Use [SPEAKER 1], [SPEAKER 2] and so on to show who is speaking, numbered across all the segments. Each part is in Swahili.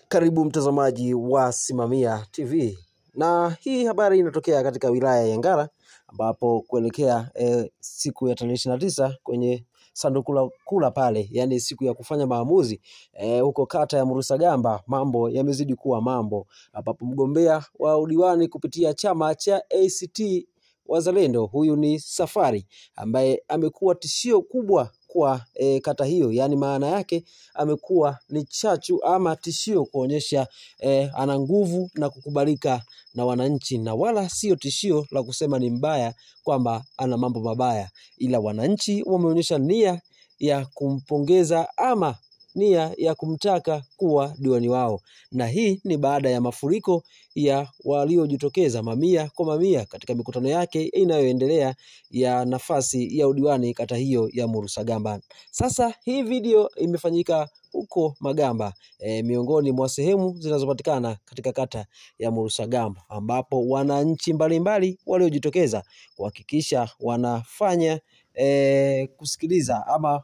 [SPEAKER 1] Karibu mtazamaji wa Simamia TV. Na hii habari inatokea katika wilaya ya Ngara ambapo kuelekea siku ya tarehe 29 kwenye sanduku la kula pale, yani siku ya kufanya maamuzi huko kata ya Murusagamba, mambo yamezidi kuwa mambo, ambapo mgombea wa udiwani kupitia chama cha ACT Wazalendo, huyu ni Safari, ambaye amekuwa tishio kubwa kwa kata hiyo. Yani maana yake amekuwa ni chachu ama tishio kuonyesha ana nguvu na kukubalika na wananchi, na wala sio tishio la kusema ni mbaya kwamba ana mambo mabaya, ila wananchi wameonyesha nia ya kumpongeza ama nia ya kumtaka kuwa diwani wao. Na hii ni baada ya mafuriko ya waliojitokeza mamia kwa mamia katika mikutano yake inayoendelea ya nafasi ya udiwani kata hiyo ya Murusagamba. Sasa hii video imefanyika huko Magamba, miongoni mwa sehemu zinazopatikana katika kata ya Murusagamba, ambapo wananchi mbalimbali waliojitokeza kuhakikisha wanafanya kusikiliza ama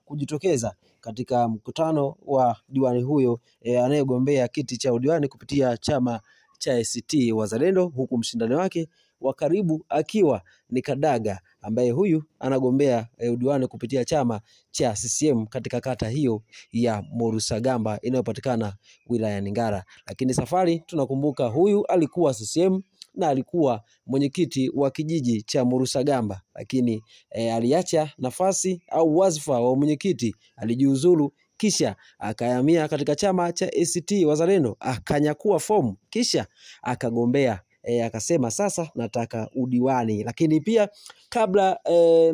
[SPEAKER 1] kujitokeza katika mkutano wa diwani huyo anayegombea kiti cha udiwani kupitia chama cha ACT Wazalendo, huku mshindani wake wa karibu akiwa ni Kadaga, ambaye huyu anagombea udiwani kupitia chama cha CCM katika kata hiyo ya Murusagamba inayopatikana wilaya ya Ngara. Lakini Safari, tunakumbuka huyu alikuwa CCM na alikuwa mwenyekiti wa kijiji cha Murusagamba, lakini aliacha nafasi au wadhifa wa mwenyekiti, alijiuzulu, kisha akahamia katika chama cha ACT Wazalendo, akanyakua fomu, kisha akagombea akasema sasa nataka udiwani. Lakini pia kabla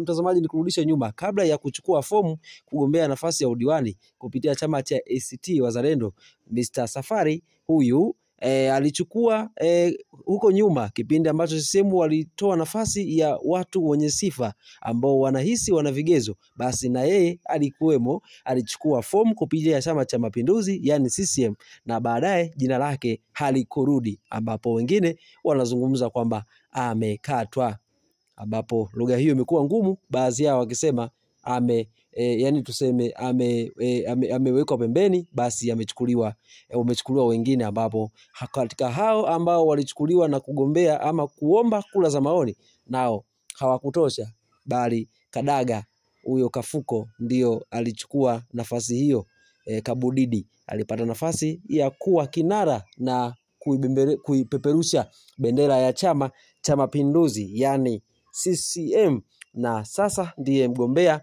[SPEAKER 1] mtazamaji nikurudishe nyuma, kabla ya kuchukua fomu kugombea nafasi ya udiwani kupitia chama cha ACT Wazalendo, Mr. Safari huyu alichukua huko nyuma kipindi ambacho CCM walitoa nafasi ya watu wenye sifa ambao wanahisi wana vigezo, basi na yeye alikuwemo, alichukua fomu kupitia chama cha Mapinduzi yani CCM, na baadaye jina lake halikurudi, ambapo wengine wanazungumza kwamba amekatwa, ambapo lugha hiyo imekuwa ngumu, baadhi yao wakisema yani tuseme amewekwa pembeni, basi amechukuliwa wengine, ambapo katika hao ambao walichukuliwa na kugombea ama kuomba kula za maoni nao hawakutosha, bali Kadaga huyo Kafuko ndio alichukua nafasi hiyo. Kabudidi alipata nafasi ya kuwa kinara na kuipeperusha bendera ya chama cha Mapinduzi yani CCM, na sasa ndiye mgombea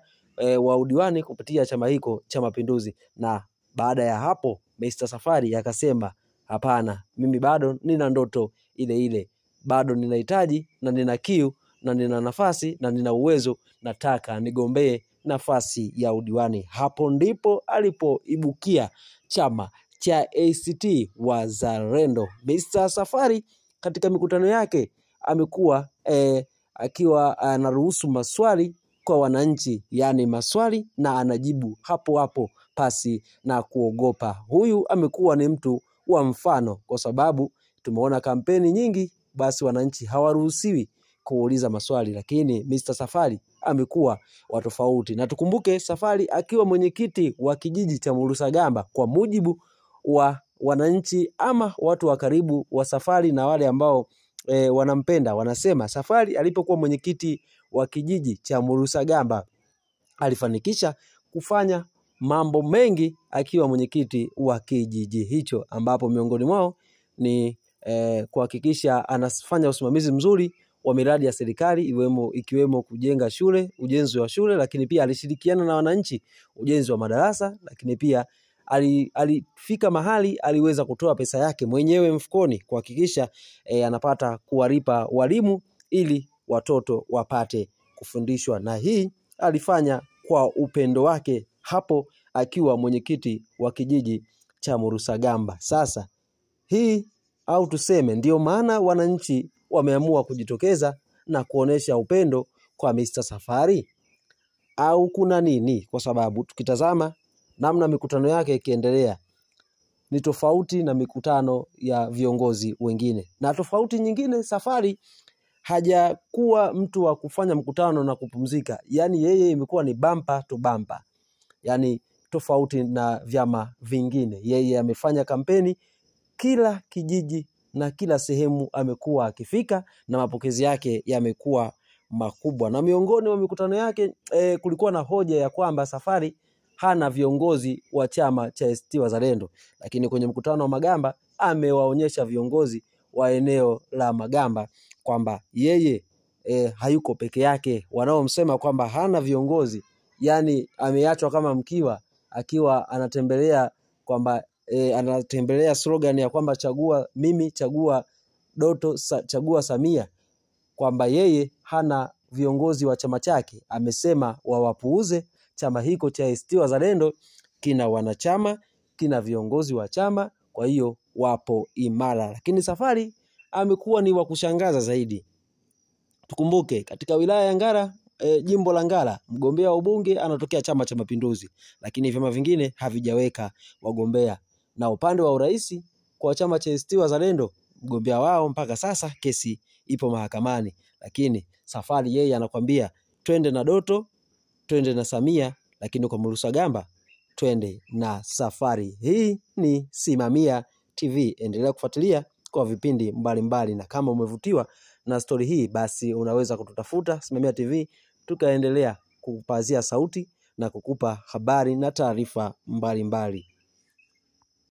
[SPEAKER 1] wa udiwani kupitia chama hiko cha Mapinduzi. Na baada ya hapo Mr. Safari akasema hapana, mimi bado nina ndoto ile ile, bado ninahitaji na nina kiu na nina nafasi na nina uwezo, nataka nigombee nafasi ya udiwani. Hapo ndipo alipoibukia chama cha ACT Wazalendo. Mr. Safari katika mikutano yake amekuwa akiwa anaruhusu maswali kwa wananchi, yani maswali na anajibu hapo hapo pasi na kuogopa. Huyu amekuwa ni mtu wa mfano, kwa sababu tumeona kampeni nyingi basi wananchi hawaruhusiwi kuuliza maswali, lakini Mr. Safari amekuwa wa tofauti. Na tukumbuke Safari akiwa mwenyekiti wa kijiji cha Murusagamba, kwa mujibu wa wananchi ama watu wa karibu wa Safari na wale ambao wanampenda, wanasema Safari alipokuwa mwenyekiti wa kijiji cha Murusagamba alifanikisha kufanya mambo mengi akiwa mwenyekiti wa kijiji hicho, ambapo miongoni mwao ni kuhakikisha anafanya usimamizi mzuri wa miradi ya serikali ikiwemo kujenga shule, ujenzi wa shule, lakini pia alishirikiana na wananchi ujenzi wa madarasa, lakini pia alifika mahali aliweza kutoa pesa yake mwenyewe mfukoni kuhakikisha anapata kuwalipa walimu ili watoto wapate kufundishwa, na hii alifanya kwa upendo wake hapo akiwa mwenyekiti wa kijiji cha Murusagamba. Sasa hii au tuseme ndio maana wananchi wameamua kujitokeza na kuonesha upendo kwa Mr. Safari, au kuna nini? Kwa sababu tukitazama namna mikutano yake ikiendelea ni tofauti na mikutano ya viongozi wengine. Na tofauti nyingine, Safari hajakuwa mtu wa kufanya mkutano na kupumzika, yani yeye imekuwa ni bumper to bumper, yani tofauti na vyama vingine. Yeye amefanya kampeni kila kijiji na kila sehemu amekuwa akifika, na mapokezi yake yamekuwa makubwa. Na miongoni mwa mikutano yake kulikuwa na hoja ya kwamba Safari hana viongozi wa chama cha ACT Wazalendo, lakini kwenye mkutano wa Magamba amewaonyesha viongozi wa eneo la Magamba kwamba yeye hayuko peke yake. Wanaomsema kwamba hana viongozi, yani ameachwa kama mkiwa, akiwa anatembelea kwamba anatembelea slogan ya kwamba chagua mimi, chagua Doto, chagua Samia, kwamba yeye hana viongozi wa chama chake. Amesema wawapuuze. Chama hiko cha ACT Wazalendo kina wanachama, kina viongozi wa chama, kwa hiyo wapo imara. Lakini Safari amekuwa ni wa kushangaza zaidi. Tukumbuke katika wilaya ya Ngara, jimbo la Ngara, mgombea wa ubunge anatokea Chama cha Mapinduzi, lakini vyama vingine havijaweka wagombea. Na upande wa urais kwa chama cha ACT Wazalendo, mgombea wao mpaka sasa kesi ipo mahakamani, lakini Safari yeye anakuambia twende na Doto, twende na Samia, lakini kwa Murusagamba twende na Safari. Hii ni Simamia TV. Endelea kufuatilia kwa vipindi mbalimbali, na kama umevutiwa na story hii, basi unaweza kututafuta Simamia TV, tukaendelea kukupazia sauti na kukupa habari na taarifa mbalimbali.